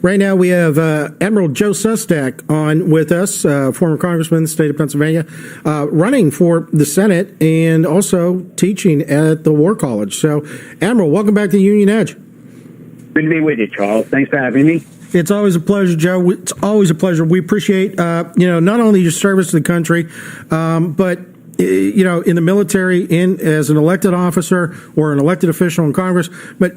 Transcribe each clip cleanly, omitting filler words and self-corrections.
Right now we have Admiral Joe Sestak on with us, former congressman in the state of Pennsylvania, running for the Senate and also teaching at the War College. So, Admiral, welcome back to Union Edge. Good to be with you, Charles. Thanks for having me. It's always a pleasure, Joe. It's always a pleasure. We appreciate, not only your service to the country, but in the military, as an elected officer or an elected official in Congress, but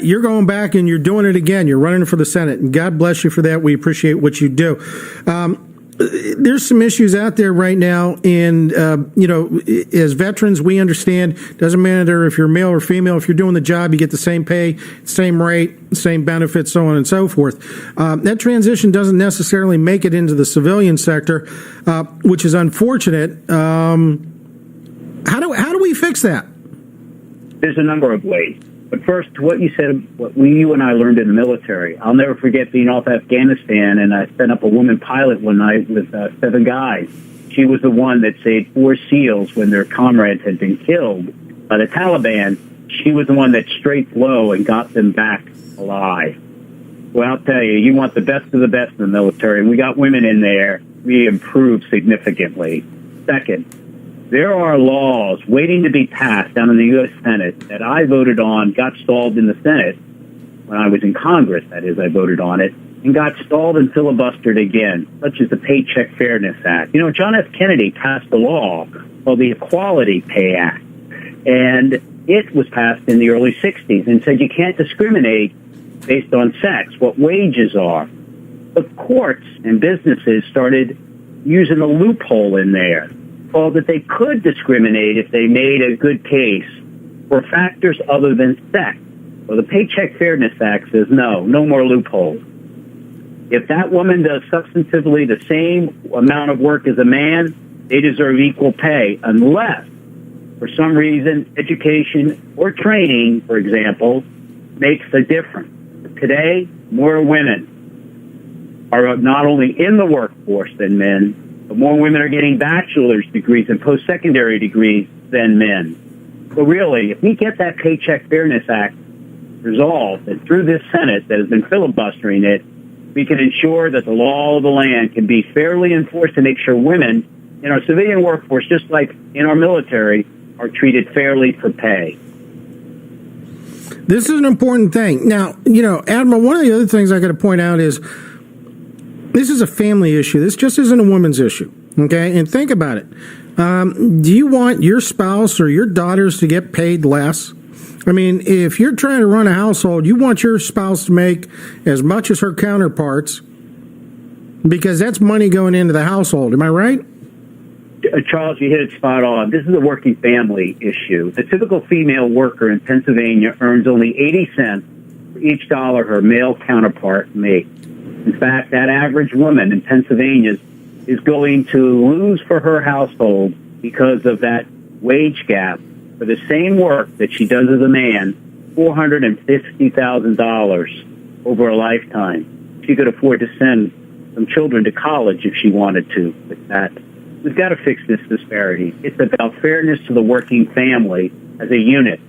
you're going back and you're doing it again. You're running for the Senate, and God bless you for that. We appreciate what you do. There's some issues out there right now, and as veterans, we understand doesn't matter if you're male or female. If you're doing the job, you get the same pay, same rate, same benefits, so on and so forth. That transition doesn't necessarily make it into the civilian sector, which is unfortunate. How do we fix that? There's a number of ways. But first, what you said, you and I learned in the military. I'll never forget being off Afghanistan, and I sent up a woman pilot one night with 7 guys. She was the one that saved 4 SEALs when their comrades had been killed by the Taliban. She was the one that strafed low and got them back alive. Well, I'll tell you, you want the best of the best in the military, and we got women in there. We improved significantly. Second, there are laws waiting to be passed down in the U.S. Senate that I voted on, got stalled in the Senate when I was in Congress, that is, I voted on it, and got stalled and filibustered again, such as the Paycheck Fairness Act. John F. Kennedy passed a law called the Equality Pay Act, and it was passed in the early 60s and said you can't discriminate based on sex, what wages are. The courts and businesses started using a loophole in there, called that they could discriminate if they made a good case for factors other than sex. Well, the Paycheck Fairness Act says no more loopholes. If that woman does substantively the same amount of work as a man, they deserve equal pay, unless, for some reason, education or training, for example, makes a difference. Today, more women are not only in the workforce than men, but more women are getting bachelor's degrees and post-secondary degrees than men. So really, if we get that Paycheck Fairness Act resolved, and through this Senate that has been filibustering it, we can ensure that the law of the land can be fairly enforced to make sure women in our civilian workforce, just like in our military, are treated fairly for pay. This is an important thing. Now, Admiral, one of the other things I got to point out is this is a family issue. This just isn't a woman's issue, okay? And think about it. Do you want your spouse or your daughters to get paid less? I mean, if you're trying to run a household, you want your spouse to make as much as her counterparts because that's money going into the household. Am I right? Charles, you hit it spot on. This is a working family issue. The typical female worker in Pennsylvania earns only 80 cents for each dollar her male counterpart makes. In fact, that average woman in Pennsylvania is going to lose for her household because of that wage gap for the same work that she does as a man, $450,000 over a lifetime. She could afford to send some children to college if she wanted to with that. We've got to fix this disparity. It's about fairness to the working family as a unit.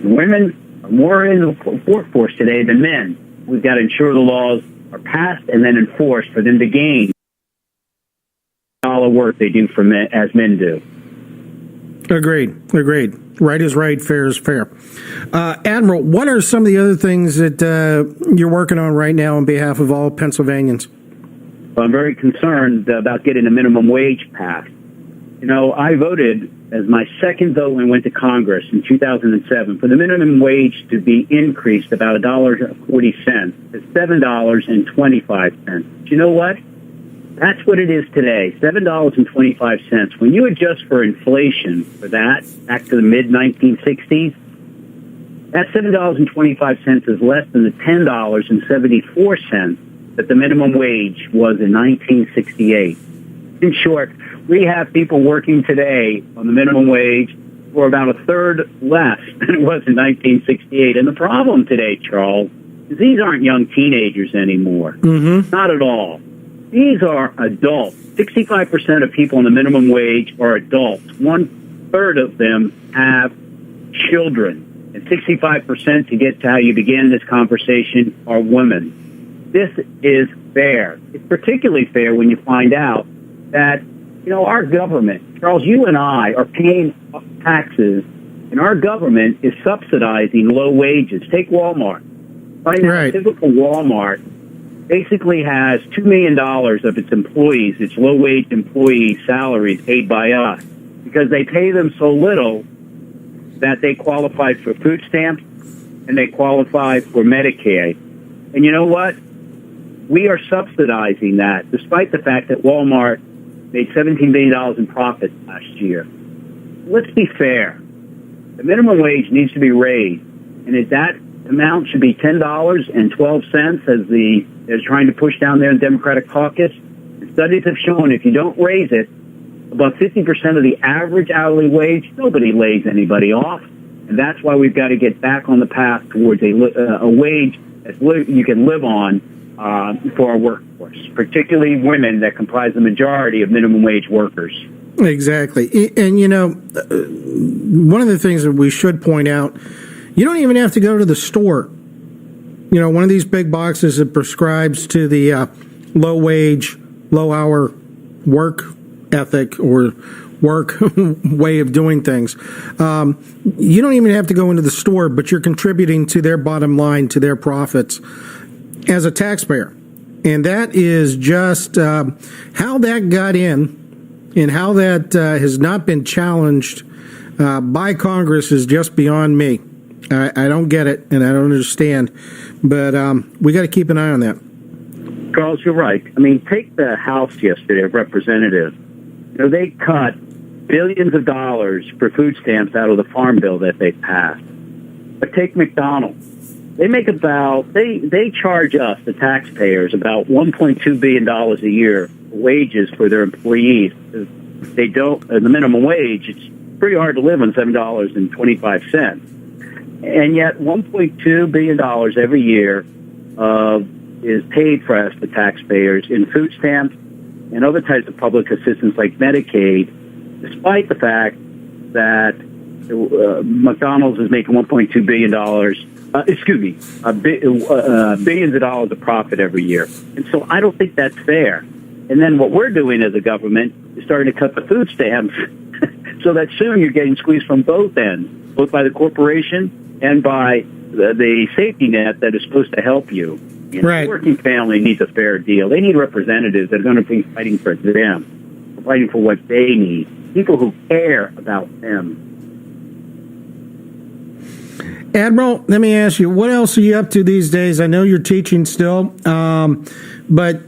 Women are more in the workforce today than men. We've got to ensure the laws are passed and then enforced for them to gain all the work they do for men, as men do. Agreed. Right is right, fair is fair. Admiral, what are some of the other things that you're working on right now on behalf of all Pennsylvanians? Well, I'm very concerned about getting a minimum wage passed. I voted as my second vote when I went to Congress in 2007 for the minimum wage to be increased about $1.40 to $7.25. You know what? That's what it is today, $7.25. When you adjust for inflation for that, back to the mid-1960s, that $7.25 is less than the $10.74 that the minimum wage was in 1968. In short, we have people working today on the minimum wage for about a third less than it was in 1968. And the problem today, Charles, is these aren't young teenagers anymore. Mm-hmm. Not at all. These are adults. 65% of people on the minimum wage are adults. 1/3 of them have children. And 65%, to get to how you began this conversation, are women. this is fair. It's particularly fair when you find out that, our government, Charles, you and I are paying taxes, and our government is subsidizing low wages. Take Walmart. Right now, Right. a typical Walmart basically has $2 million of its employees, its low-wage employee salaries paid by us, because they pay them so little that they qualify for food stamps and they qualify for Medicaid. And you know what? We are subsidizing that, despite the fact that Walmart made $17 billion in profit last year. Let's be fair. The minimum wage needs to be raised, and that amount should be $10.12 as they're trying to push down there in the Democratic caucus. And studies have shown if you don't raise it above 50% of the average hourly wage, nobody lays anybody off. And that's why we've got to get back on the path towards a wage that you can live on for our workforce, particularly women that comprise the majority of minimum wage workers. Exactly. And, one of the things that we should point out, you don't even have to go to the store. One of these big boxes that prescribes to the low wage, low hour work ethic or work way of doing things. You don't even have to go into the store, but you're contributing to their bottom line, to their profits as a taxpayer. And that is just how that got in and how that has not been challenged by Congress is just beyond me. I don't get it, and I don't understand. But we got to keep an eye on that. Charles, you're right. I mean, take the House yesterday of Representatives. They cut billions of dollars for food stamps out of the farm bill that they passed. But take McDonald's. They make they charge us, the taxpayers, about $1.2 billion a year for wages for their employees. They don't, the minimum wage, it's pretty hard to live on $7.25. And yet $1.2 billion every year is paid for us, the taxpayers, in food stamps and other types of public assistance like Medicaid, despite the fact that McDonald's is making $1.2 billion, billions of dollars of profit every year. And so I don't think that's fair. And then what we're doing as a government is starting to cut the food stamps so that soon you're getting squeezed from both ends, both by the corporation and by the safety net that is supposed to help you. Right. The working family needs a fair deal. They need representatives that are going to be fighting for them, fighting for what they need, people who care about them. Admiral, let me ask you, what else are you up to these days? I know you're teaching still, but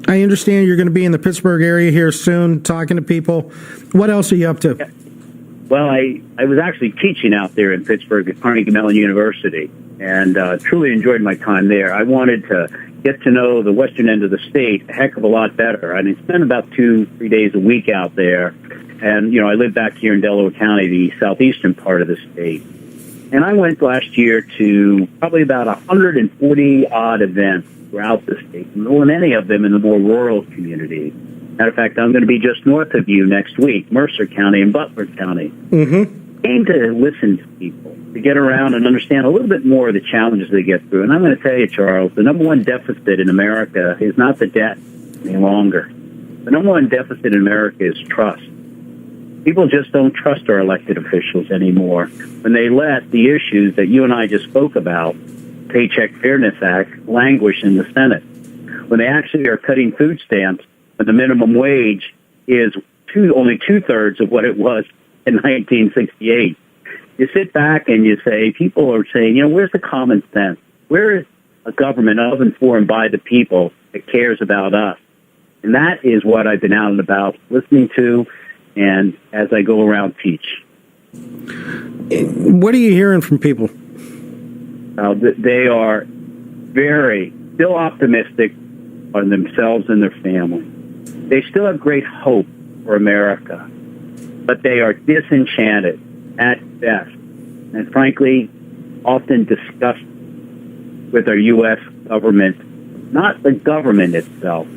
I understand you're going to be in the Pittsburgh area here soon, talking to people. What else are you up to? Well, I was actually teaching out there in Pittsburgh at Carnegie Mellon University, and truly enjoyed my time there. I wanted to get to know the western end of the state a heck of a lot better. I spent about 2-3 days a week out there. And, I live back here in Delaware County, the southeastern part of the state. And I went last year to probably about 140-odd events throughout the state, many of them in the more rural communities. Matter of fact, I'm going to be just north of you next week, Mercer County and Butler County. Mm-hmm. Came to listen to people, to get around and understand a little bit more of the challenges they get through. And I'm going to tell you, Charles, the number one deficit in America is not the debt any longer. The number one deficit in America is trust. People just don't trust our elected officials anymore when they let the issues that you and I just spoke about, Paycheck Fairness Act, languish in the Senate. When they actually are cutting food stamps, when the minimum wage is only two-thirds of what it was in 1968. You sit back and you say, people are saying, where's the common sense? Where is a government of and for and by the people that cares about us? And that is what I've been out and about listening to, and as I go around teach. What are you hearing from people? They are still optimistic on themselves and their family. They still have great hope for America, but they are disenchanted at best, and frankly, often disgusted with our U.S. government, not the government itself,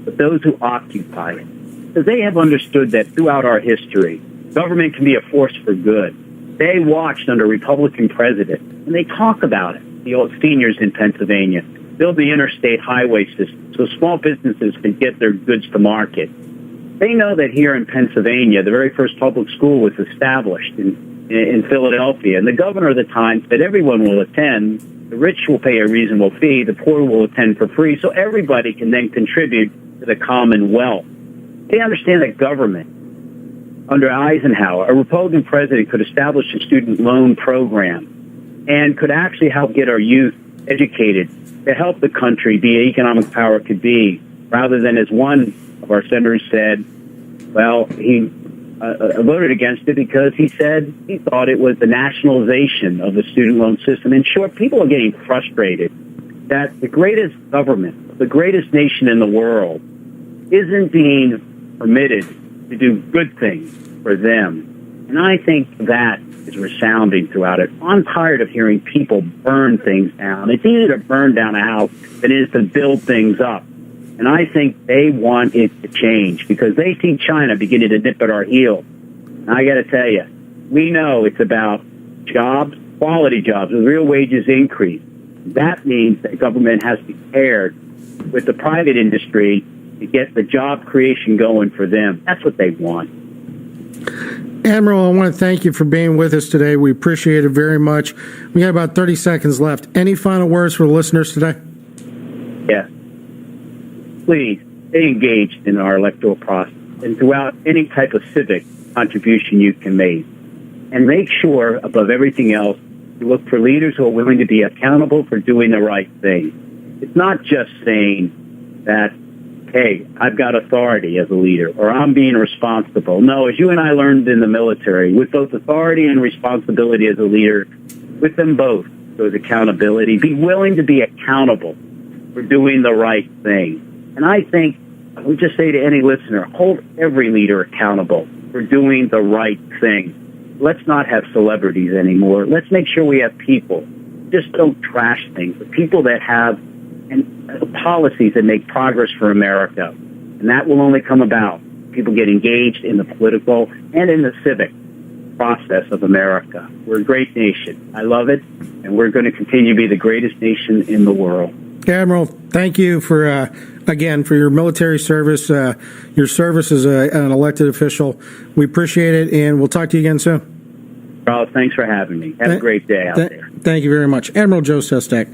but those who occupy it. Because they have understood that throughout our history, government can be a force for good. They watched under a Republican president, and they talk about it, the old seniors in Pennsylvania. build the interstate highway system so small businesses can get their goods to market. They know that here in Pennsylvania, the very first public school was established in Philadelphia, and the governor at the time said everyone will attend. The rich will pay a reasonable fee. The poor will attend for free, so everybody can then contribute to the commonwealth. They understand that government, under Eisenhower, a Republican president could establish a student loan program and could actually help get our youth educated to help the country be an economic power it could be, rather than, as one of our senators said, well, he voted against it because he said he thought it was the nationalization of the student loan system. In short, people are getting frustrated that the greatest government, the greatest nation in the world, isn't being permitted to do good things for them. And I think that is resounding throughout it. I'm tired of hearing people burn things down. It's easier to burn down a house than it is to build things up. And I think they want it to change because they see China beginning to nip at our heels. And I got to tell you, we know it's about jobs, quality jobs, with real wages increase. That means that government has to be paired with the private industry to get the job creation going for them. That's what they want. Admiral, I want to thank you for being with us today. We appreciate it very much. We got about 30 seconds left. Any final words for the listeners today? Yes. Please stay engaged in our electoral process and throughout any type of civic contribution you can make. And make sure, above everything else, you look for leaders who are willing to be accountable for doing the right thing. It's not just saying that, hey, I've got authority as a leader, or I'm being responsible. No, as you and I learned in the military, with both authority and responsibility as a leader, with them both, there's accountability. Be willing to be accountable for doing the right thing. And I think, I would just say to any listener, hold every leader accountable for doing the right thing. Let's not have celebrities anymore. Let's make sure we have people. Just don't trash things, but people that have policies that make progress for America. And that will only come about. People get engaged in the political and in the civic process of America. We're a great nation. I love it, and we're going to continue to be the greatest nation in the world. Admiral, thank you for, again, for your military service, your service as an elected official. We appreciate it, and we'll talk to you again soon. Charles, thanks for having me. Have a great day out there. Thank you very much. Admiral Joe Sestak.